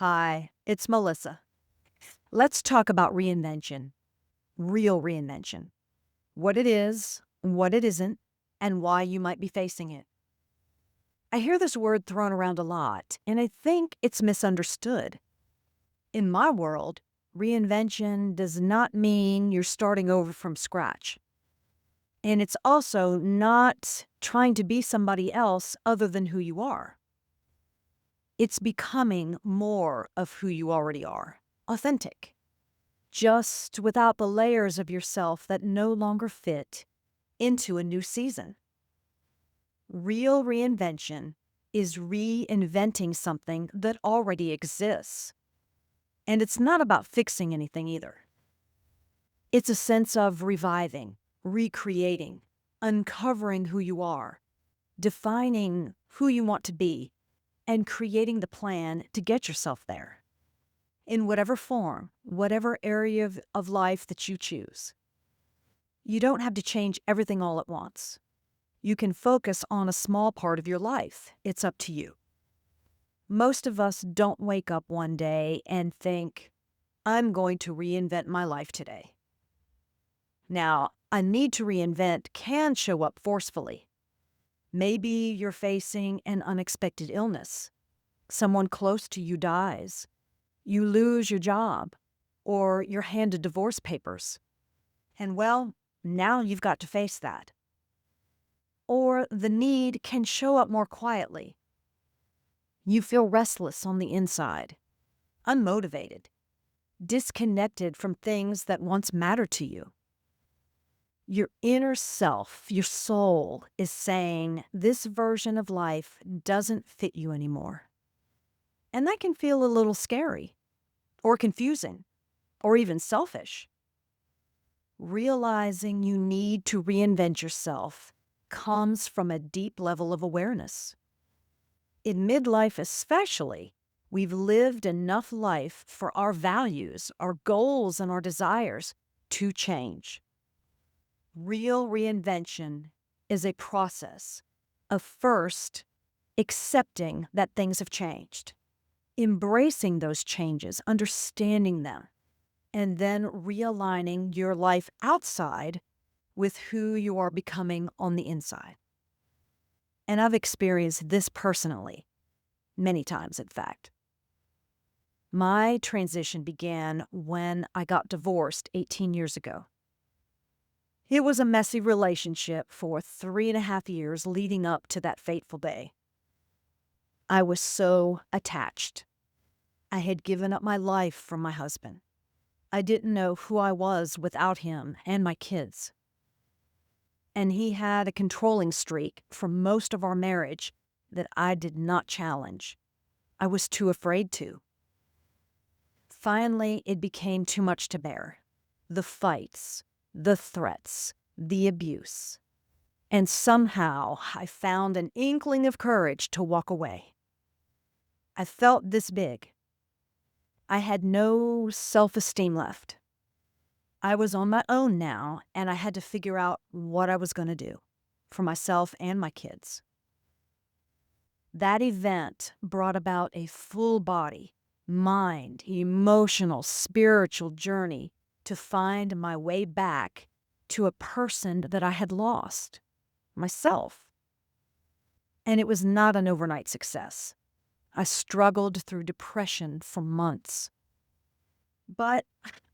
Hi, it's Melissa. Let's talk about reinvention, real reinvention. What it is, what it isn't, and why you might be facing it. I hear this word thrown around a lot, and I think it's misunderstood. In my world, reinvention does not mean you're starting over from scratch. And it's also not trying to be somebody else other than who you are. It's becoming more of who you already are, authentic. Just without the layers of yourself that no longer fit into a new season. Real reinvention is reinventing something that already exists. And it's not about fixing anything either. It's a sense of reviving, recreating, uncovering who you are, defining who you want to be, and creating the plan to get yourself there. In whatever form, whatever area of life that you choose. You don't have to change everything all at once. You can focus on a small part of your life. It's up to you. Most of us don't wake up one day and think, I'm going to reinvent my life today. Now, a need to reinvent can show up forcefully. Maybe you're facing an unexpected illness. Someone close to you dies. You lose your job, or you're handed divorce papers. And well, now you've got to face that. Or the need can show up more quietly. You feel restless on the inside, unmotivated, disconnected from things that once mattered to you. Your inner self, your soul, is saying this version of life doesn't fit you anymore. And that can feel a little scary, or confusing, or even selfish. Realizing you need to reinvent yourself comes from a deep level of awareness. In midlife especially, we've lived enough life for our values, our goals, and our desires to change. Real reinvention is a process of first accepting that things have changed, embracing those changes, understanding them, and then realigning your life outside with who you are becoming on the inside. And I've experienced this personally, many times, in fact. My transition began when I got divorced 18 years ago. It was a messy relationship for 3.5 years leading up to that fateful day. I was so attached. I had given up my life for my husband. I didn't know who I was without him and my kids. And he had a controlling streak for most of our marriage that I did not challenge. I was too afraid to. Finally, it became too much to bear. The fights, the threats, the abuse. And somehow I found an inkling of courage to walk away. I felt this big. I had no self-esteem left. I was on my own now, and I had to figure out what I was going to do for myself and my kids. That event brought about a full body, mind, emotional, spiritual journey to find my way back to a person that I had lost, myself. And it was not an overnight success. I struggled through depression for months. But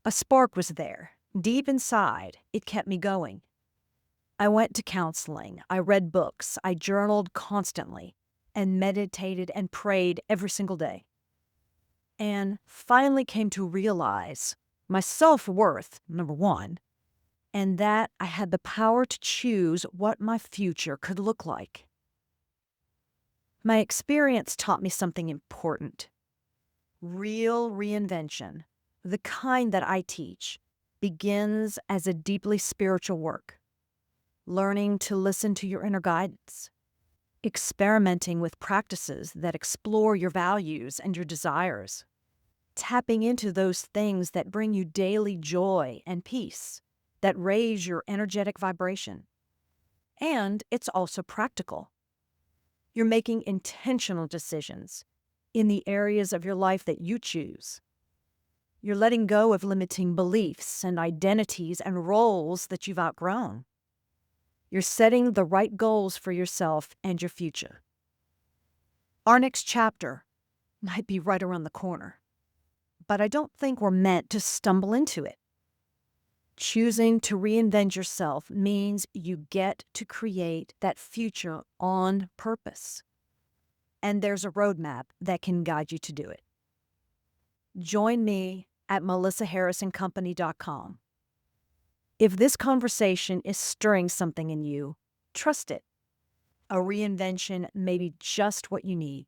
a spark was there. Deep inside, it kept me going. I went to counseling, I read books, I journaled constantly, and meditated and prayed every single day. And finally came to realize my self-worth, number one, and that I had the power to choose what my future could look like. My experience taught me something important. Real reinvention, the kind that I teach, begins as a deeply spiritual work. Learning to listen to your inner guidance, experimenting with practices that explore your values and your desires, tapping into those things that bring you daily joy and peace, that raise your energetic vibration. And it's also practical. You're making intentional decisions, in the areas of your life that you choose. You're letting go of limiting beliefs and identities and roles that you've outgrown. You're setting the right goals for yourself and your future. Our next chapter might be right around the corner, but I don't think we're meant to stumble into it. Choosing to reinvent yourself means you get to create that future on purpose. And there's a roadmap that can guide you to do it. Join me at melissaharrisoncompany.com. If this conversation is stirring something in you, trust it. A reinvention may be just what you need.